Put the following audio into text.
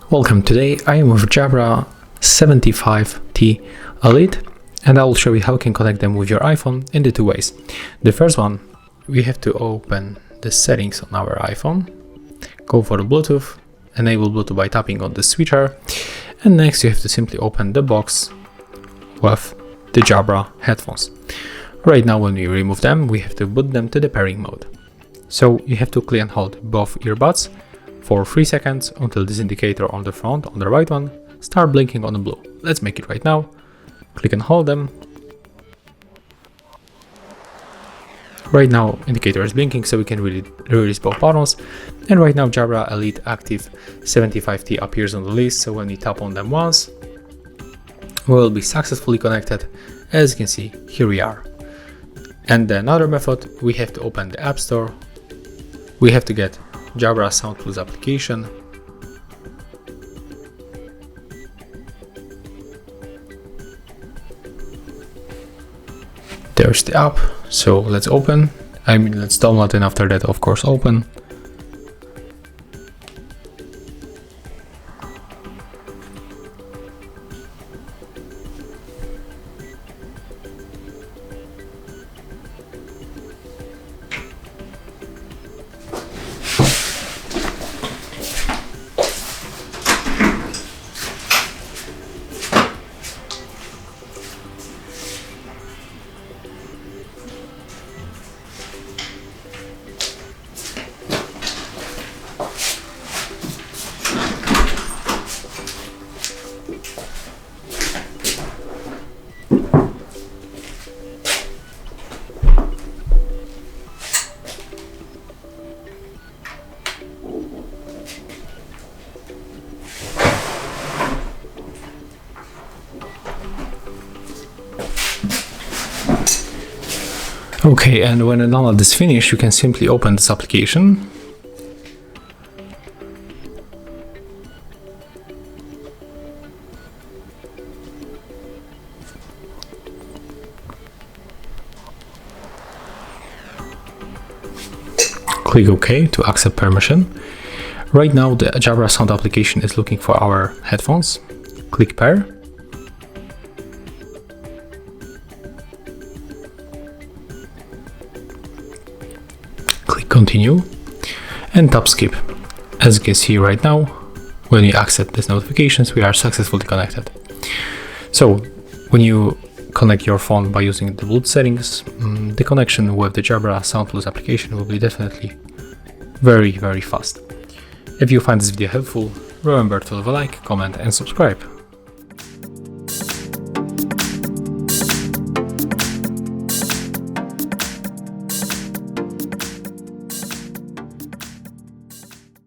Welcome. Today I am with Jabra 75T Elite, and I will show you how you can connect them with your iPhone in the two ways. The first one, we have to open the settings on our iPhone, go for the Bluetooth, enable Bluetooth by tapping on the switcher, and next you have to simply open the box with the Jabra headphones. Right now when we remove them, we have to boot them to the pairing mode. So you have to click and hold both earbuds for 3 seconds until this indicator on the front, on the right one, start blinking on the blue. Let's make it right now. Click and hold them. Right now indicator is blinking, so we can release both buttons. And right now Jabra Elite Active 75T appears on the list, so when we tap on them once, we will be successfully connected. As you can see, here we are. And another method, we have to open the App Store. We have to get Jabra Sound Plus application. There's the app, so let's open. Let's download, and after that, of course, open. Okay, and when the download is finished, you can simply open this application. Click OK to accept permission. Right now the Jabra Sound application is looking for our headphones. Click pair. Click continue and tap skip. As you can see right now, when you accept these notifications, we are successfully connected. So when you connect your phone by using the Bluetooth settings, the connection with the Jabra Sound Plus application will be definitely very fast. If you find this video helpful, remember to leave a like, comment and subscribe.